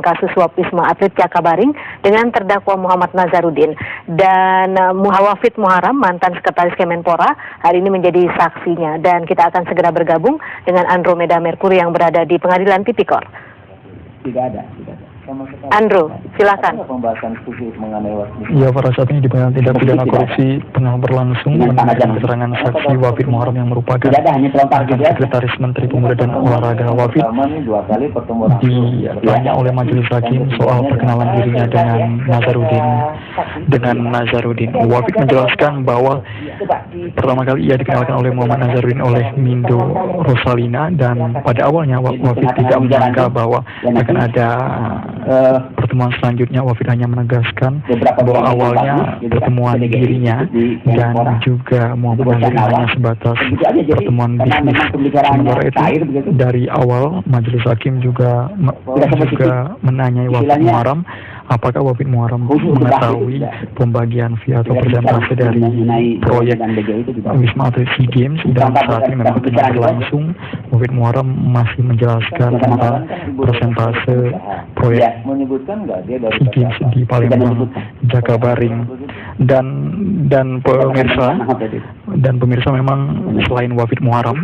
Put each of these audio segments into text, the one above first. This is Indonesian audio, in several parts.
kasus suap Wisma Atlet Jakabaring dengan terdakwa Muhammad Nazarudin. Dan Wafid Muharam, mantan Sekretaris Kemenpora, hari ini menjadi saksinya. Dan kita akan segera bergabung dengan Andromeda Merkuri yang berada di Pengadilan Tipikor. Tidak ada. Andrew, silakan. Pembahasan khusus mengenai ya, pada saat ini di Pengadilan Tindak Pidana Korupsi tengah berlangsung mengenai keterangan saksi Wafid Muharam yang merupakan Sekretaris Menteri Pemuda dan Olahraga. Wafid ditanya oleh majelis hakim soal perkenalan dirinya dengan Nazarudin. Wafid menjelaskan bahwa pertama kali ia dikenalkan oleh Muhammad Nazarudin oleh Mindo Rosalina, dan pada awalnya Wafid tidak menyangka bahwa akan ada pertemuan selanjutnya. Wafid hanya menegaskan bahwa awalnya pertemuan dirinya dan juga Muhammad Nazarudin hanya sebatas pertemuan bisnis. Sementara itu dari awal majelis hakim juga menanyai Wafid Muharam apakah Wafid Muharam mengetahui pembagian fee atau persentase dari proyek Wisma Atlet SEA Games, dan saat ini memang tengah berlangsung. Wafid Muharam masih menjelaskan tentang persentase proyek SEA Games di Palembang, Jakabaring. Dan pemirsa memang selain Wafid Muharam,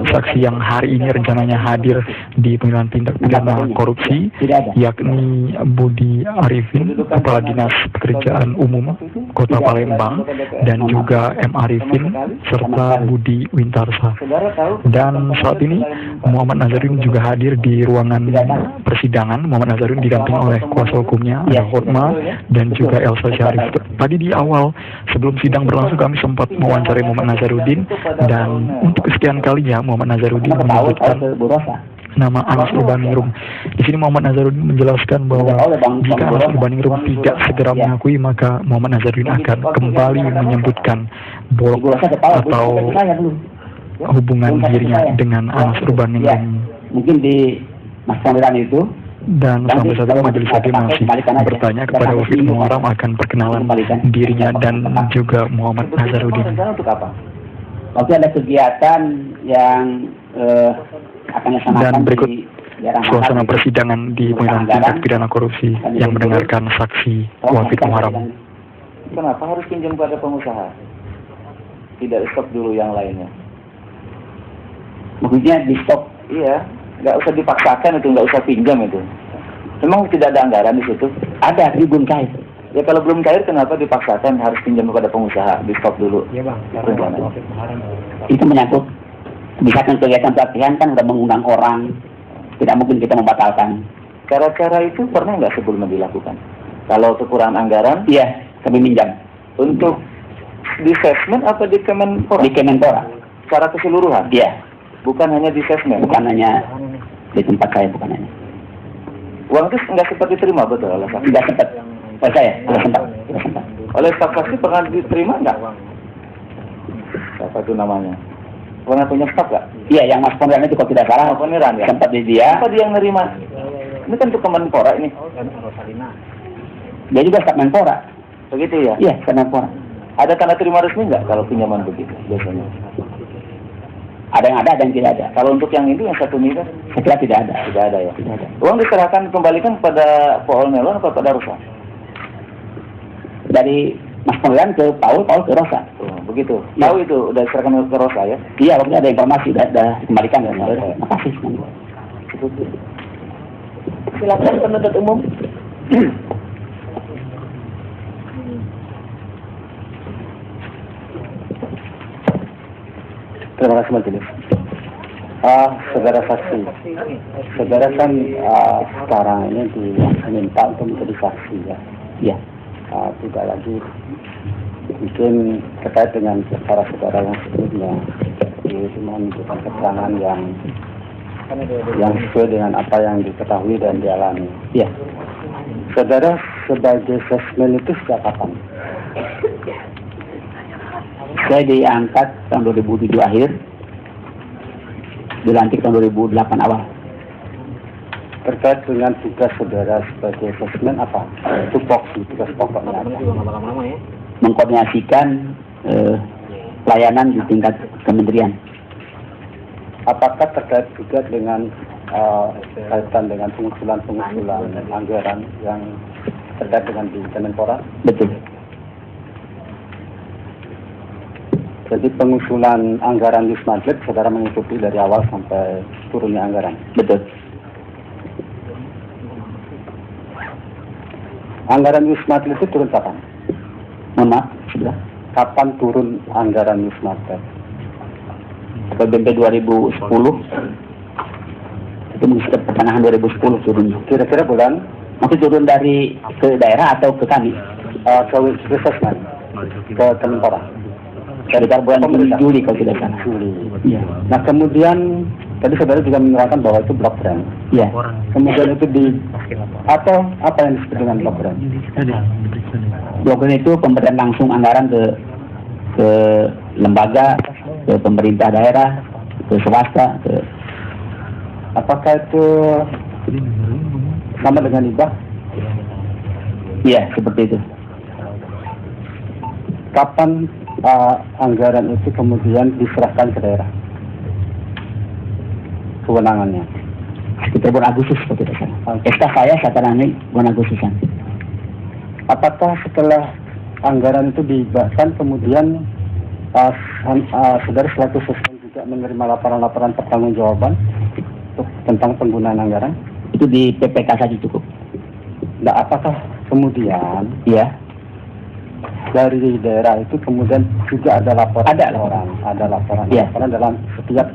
saksi yang hari ini rencananya hadir di Pengadilan Tindak Pidana Korupsi yakni Budi Arifin, Kepala Dinas Pekerjaan Umum Kota Palembang, dan juga M. Arifin serta Budi Wintarsa. Dan saat ini Muhammad Nazarudin juga hadir di ruangan persidangan. Muhammad Nazarudin didampingi oleh kuasa hukumnya, ada Hotma dan juga Elsa Syarif. Tadi di awal sebelum sidang berlangsung kami sempat mewawancarai Muhammad Nazarudin, dan untuk kesekian kalinya Muhammad Nazarudin menyebutkan nama Anas Urbaningrum. Di sini Muhammad Nazarudin menjelaskan bahwa jika Anas Urbaningrum tidak segera mengakui, maka Muhammad Nazarudin akan kembali menyebutkan bolok atau hubungan dirinya dengan Anas Urbaningrum. Mungkin di Mas Pangeran itu. Dan sampai saat ini majelis hakim masih bertanya kepada Wafid Muharam akan perkenalan dirinya dan juga Muhammad Nazarudin. Untuk apa? Waktu ada kegiatan yang akan dilaksanakan. Dan berikut suasana persidangan di Pengadilan Tindak Pidana Korupsi yang mendengarkan saksi Wafid Muharam. Kenapa harus pinjam pada pengusaha? Tidak stop dulu yang lainnya. Maksudnya di stop? Iya. Nggak usah dipaksakan itu, nggak usah pinjam itu. Memang tidak ada anggaran di situ? Ada, di belum cair. Ya kalau belum cair kenapa dipaksakan harus pinjam kepada pengusaha? Di stop dulu. Iya bang, itu menyangkut misalkan kegiatan pelatihan kan udah mengundang orang, tidak mungkin kita membatalkan. Cara-cara itu pernah nggak sebelumnya dilakukan? Kalau kekurangan anggaran? Iya, kami minjam. Untuk di Sesmen atau di Kemenpora? Di Kemenpora. Secara keseluruhan? Iya. Bukan hanya di Sesmen? Bukan hanya di tempat saya, bukan hanya. Uang itu nggak sempat diterima, betul? Nggak sempat. Oleh saya, nggak sempat. Oleh staf saksi pernah diterima nggak? Siapa itu namanya? Pernah punya staf nggak? Iya, yang Mas Pondiran itu kalau tidak salah. Pondiran ya? Sempat di dia. Apa dia yang nerima? Ini kan untuk Kemenpora ini. Dia juga staf Kemenpora. Begitu ya? Iya, Kemenpora. Ada tanda terima resmi nggak kalau pinjaman begitu biasanya? Ada yang ada, ada yang tidak ada. Kalau untuk yang itu, yang 1 miliar? Saya kira tidak ada. Tidak ada ya? Tidak ada. Uang diserahkan, kembalikan kepada Paul Melon atau pada Rosa? Dari Mas Melon ke Paul ke Rosa. Oh, begitu? Ya. Tahu itu, udah diserahkan ke Rosa ya? Iya, waktu ada informasi, sudah dikembalikan. Terima kasih. Silakan penuntut umum. Terima kasih majelis. Saudara saksi, saudara kan sekarang ini diminta untuk menjadi saksi ya. Iya. Tidak lagi mungkin terkait dengan saudara yang sebelumnya menunjukkan keterangan yang sesuai dengan apa yang diketahui dan dialami. Iya. Saudara sebagai sesmen itu sejak kapan? Saya diangkat tahun 2007 akhir, dilantik tahun 2008 awal. Terkait dengan tugas saudara sebagai sesmen apa? Tugas pokoknya apa? Mengkoordinasikan pelayanan di tingkat kementerian. Apakah terkait juga dengan kaitan dengan pengusulan anggaran yang terkait dengan di Kemenpora? Betul. Jadi pengusulan anggaran Wisma Atlet saudara mengikuti dari awal sampai turunnya anggaran? Betul. Anggaran Wisma Atlet itu turun kapan? Mohon maaf, sudah. Kapan turun anggaran Wisma Atlet? APBD 2010 itu sekitar pertengahan 2010 turunnya. Kira-kira bulan? Masih turun dari ke daerah atau ke kami? Ke Wisesman, ke Kemenpora. Sekitar bulan Juli kalau tidak salah. Juli. Iya. Nah kemudian tadi saudara juga menerangkan bahwa itu blok rem. Iya. Kemudian itu atau apa yang disebut dengan blok rem? Blok rem itu pemberian langsung anggaran ke lembaga, ke pemerintah daerah, ke swasta, apakah itu sama dengan hibah? Iya, seperti itu. Kapan anggaran itu kemudian diserahkan ke daerah? Kewenangannya? Sekitar bulan Agustus kalau tidak salah. SK saya tangani bulan Agustusan. Apakah setelah anggaran itu dihibahkan kemudian saudara selaku sesuai juga menerima laporan-laporan pertanggungjawaban tentang penggunaan anggaran? Itu di PPK saja cukup. Nah, apakah kemudian Iya. dari daerah itu kemudian juga ada laporan? Ada laporan Iya. Dalam setiap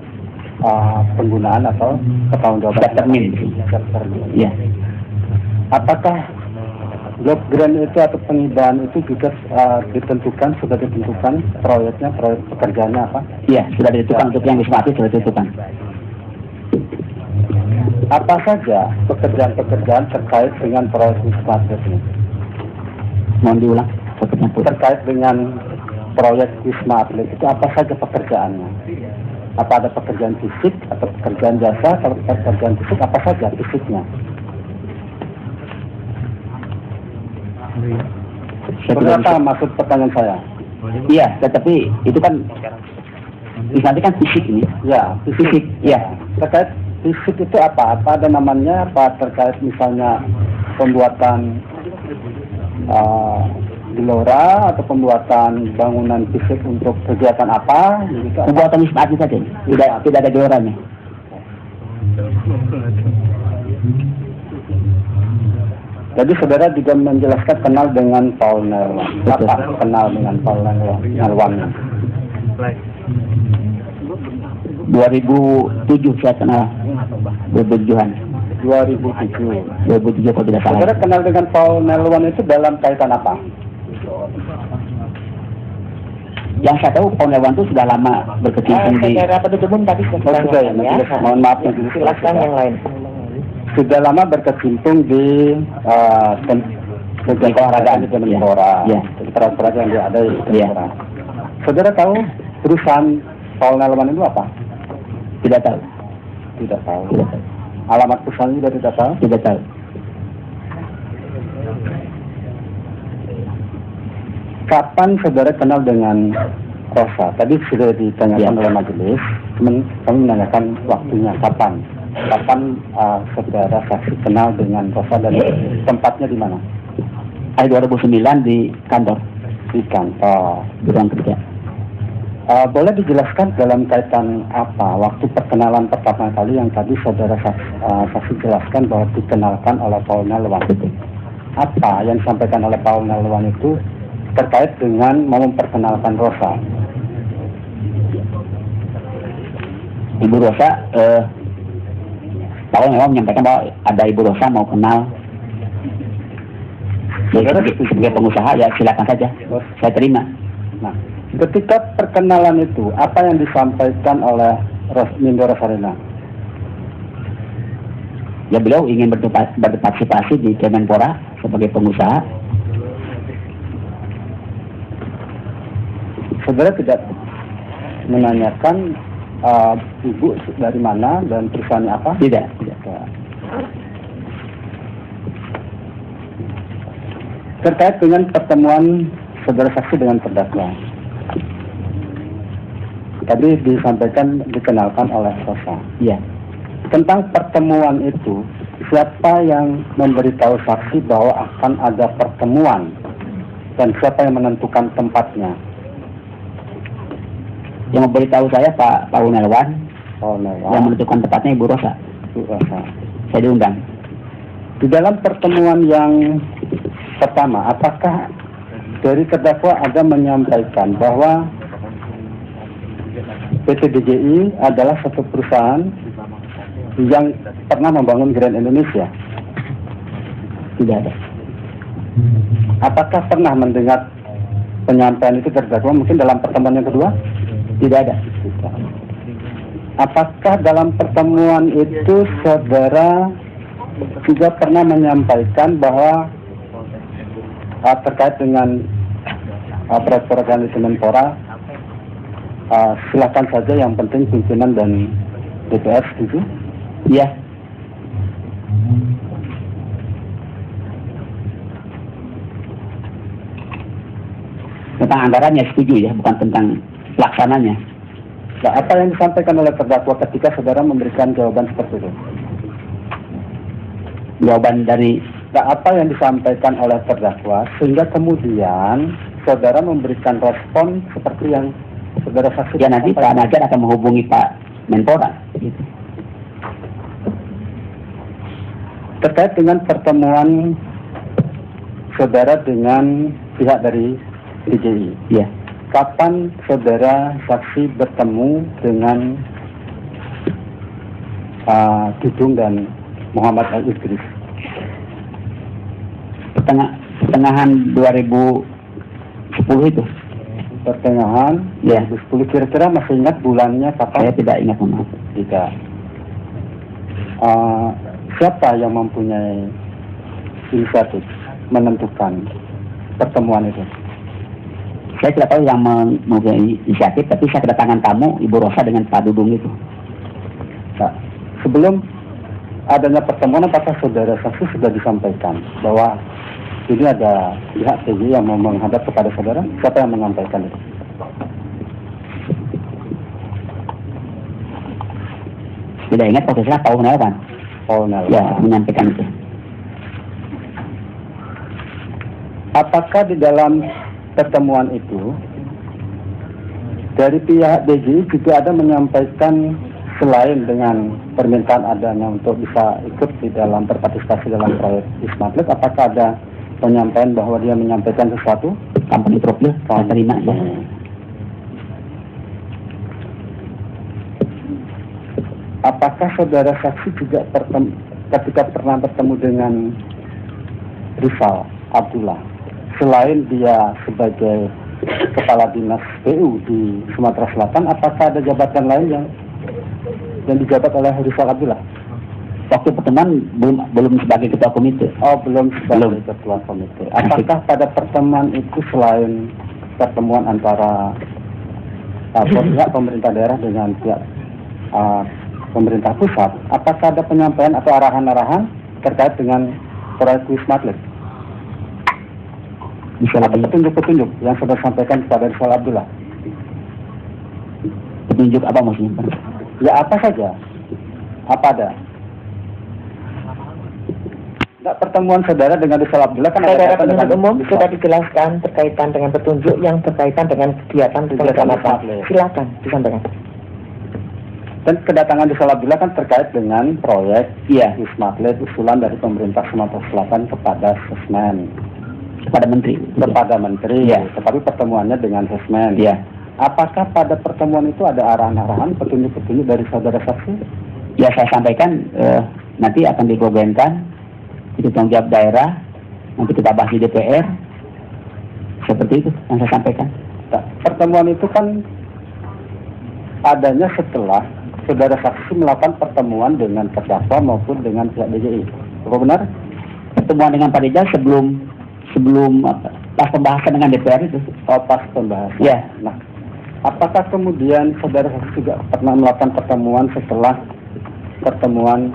penggunaan atau pertanggungjawaban. Setiap termin. Iya. Apakah job grant itu atau penghibahan itu juga sudah ditentukan proyeknya, proyek pekerjaannya apa? Iya, sudah ditentukan untuk yang Wisma Atlet sudah ditentukan. Apa saja pekerjaan-pekerjaan terkait dengan proyek Wisma Atlet ini? Mohon diulang. Terkait dengan proyek Wisma Atlet itu apa saja pekerjaannya? Apa ada pekerjaan fisik atau pekerjaan jasa? Kalau pekerjaan fisik apa saja fisiknya? Berapa maksud pertanyaan saya? Iya, tetapi itu kan Wisma Atlet kan fisik ini. Ya, Fisik, iya. Terkait fisik itu apa? Apa ada namanya? Apa terkait misalnya pembuatan gelora atau pembuatan bangunan fisik untuk kegiatan apa? Gitu, Pembuatan Wisma Atlet saja. Tidak ada geloranya. Jadi saudara juga menjelaskan kenal dengan Paul Nelwan. Apa kenal dengan Paul Nelwan? 2007 saya kenal. 2007-an. 2007 kalau tidak salah. Saudara kenal dengan Paul Nelwan itu dalam kaitan apa? Yang saya tahu Paul Nelwan itu sudah lama berkecimpung di Saudara penuntut umum tadi sudah ya, mohon maaf silakan yang lain. Sudah lama berkecimpung di olahraga di Kemenpora. Iya. Peran-peran yang ada di Kemenpora. Saudara tahu perusahaan Paul Nelwan itu apa? Tidak tahu. Tidak tahu. Alamat perusahaan juga tidak tahu? Tidak tahu. Kapan saudara kenal dengan Rosa? Tadi sudah ditanyakan oleh majelis, kami menanyakan waktunya kapan? Kapan saudara saksi kenal dengan Rosa dan tempatnya di mana? Hari 2009 di kantor. Di kantor. Di ruang kerja. Boleh dijelaskan dalam kaitan apa waktu perkenalan pertama kali yang tadi saudara saksi jelaskan bahwa dikenalkan oleh Paul Nelwan? Apa yang disampaikan oleh Paul Nelwan itu terkait dengan mau memperkenalkan Rosa? Ibu Rosa, Paul Nelwan menyampaikan bahwa ada Ibu Rosa mau kenal. Jadi, sebagai pengusaha ya silakan saja, saya terima. Nah, ketika perkenalan itu, apa yang disampaikan oleh Mindo Rosalina? Ya beliau ingin berpartisipasi di Kemenpora sebagai pengusaha. Saudara tidak menanyakan ibu dari mana dan perusahaannya apa? Tidak. Terkait dengan pertemuan saudara saksi dengan terdakwa, tadi disampaikan dikenalkan oleh Rosa. Iya. tentang pertemuan itu, siapa yang memberitahu saksi bahwa akan ada pertemuan dan siapa yang menentukan tempatnya? Yang memberitahu saya Pak Unelwan, Unelwan. yang menentukan tempatnya Ibu Rosa. Saya diundang. Di dalam pertemuan yang pertama, apakah dari terdakwa ada menyampaikan bahwa PT DJI adalah satu perusahaan yang pernah membangun Grand Indonesia? Tidak ada. Apakah pernah mendengar penyampaian itu terdakwa mungkin dalam pertemuan yang kedua? Tidak ada. Apakah dalam pertemuan itu saudara juga pernah menyampaikan bahwa terkait dengan proyek organisasi Kemenpora, silakan saja, yang penting pimpinan dan DPR setuju? Iya. Tentang anggarannya setuju ya, bukan tentang pelaksananya. Nah, apa yang disampaikan oleh terdakwa ketika saudara memberikan jawaban seperti itu? Jawaban dari Apa yang disampaikan oleh terdakwa sehingga kemudian saudara memberikan respon seperti yang saudara saksikan? ya nanti Pak Najar akan menghubungi Pak Menpora. Gitu. Terkait dengan pertemuan saudara dengan pihak dari DJI, Iya. kapan saudara saksi bertemu dengan Dudung dan Muhammad Al-Idris? Pertengahan 2010 itu. Pertengahan Ya. 2010, kira-kira masih ingat bulannya Saya kapan? tidak ingat, maaf. Tidak. Siapa yang mempunyai inisiatif menentukan pertemuan itu? Saya tidak tahu yang mempunyai inisiatif, tapi saya kedatangan tamu Ibu Rosa dengan Pak Dudung itu. Nah, sebelum adanya pertemuan, apakah saudara saksi sudah disampaikan bahwa ini ada pihak TJ yang mau menghadap kepada saudara? Siapa yang menyampaikan itu? Tidak ingat, prosesnya Pak Unelwan. Ya, menyampaikan itu. Apakah di dalam pertemuan itu dari pihak DJI juga ada menyampaikan, selain dengan permintaan adanya untuk bisa ikut di dalam berpartisipasi dalam proyek Wisma Atlet, apakah ada penyampaian bahwa dia menyampaikan sesuatu? Company profil, saya terima ya. Apakah saudara saksi juga ketika pernah bertemu dengan Rizal Abdullah, selain dia sebagai kepala dinas PU di Sumatera Selatan, apakah ada jabatan lain yang dijabat oleh Rizal Abdullah? Waktu pertemuan belum sebagai ketua komite. Oh, belum sebagai ketua komite. Apakah pada pertemuan itu, selain pertemuan antara pihak pemerintah daerah dengan pihak pemerintah pusat, apakah ada penyampaian atau arahan-arahan terkait dengan proyek Wisma Atlet? Bisa Atau lebih petunjuk-petunjuk yang sudah disampaikan kepada Rizal Abdullah? petunjuk apa maksudnya? Ya, apa saja. Apa ada? Nah, pertemuan saudara dengan Rizal Abdullah kan ada Saudara kaitan penuntut dengan umum Wisma. sudah dijelaskan terkaitan dengan petunjuk yang berkaitan dengan kegiatan Kegiatan apa. Atlet. Silakan disampaikan. Dan kedatangan Rizal Abdullah kan terkait dengan proyek Iya, Wisma Atlet, usulan dari pemerintah Sumatera Selatan kepada Sesmen, kepada Menteri. kepada Menteri, Iya. tetapi pertemuannya dengan Sesmen. Iya. Apakah pada pertemuan itu ada arahan-arahan, petunjuk-petunjuk dari saudara saksi? Ya, saya sampaikan nanti akan diprogramkan, itu tanggung jawab daerah, nanti kita bahas di DPR. Seperti itu yang saya sampaikan. Nah, pertemuan itu kan adanya setelah saudara saksi melakukan pertemuan dengan terdakwa maupun dengan pihak DJI. Apa benar? Pertemuan dengan Pak Rijal sebelum pas pembahasan dengan DPR itu. Oh, pas pembahasan. Ya. Nah, apakah kemudian saudara saksi juga pernah melakukan pertemuan setelah pertemuan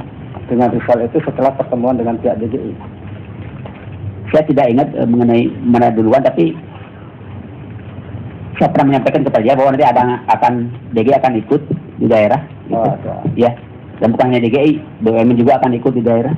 dengan Rizal itu, setelah pertemuan dengan pihak DJI? Saya tidak ingat mengenai mana duluan, tapi saya pernah menyampaikan kepada dia bahwa nanti DG akan ikut di daerah. Oh, ada. Ya. Dan bukan hanya DGI, BUMN juga akan ikut di daerah.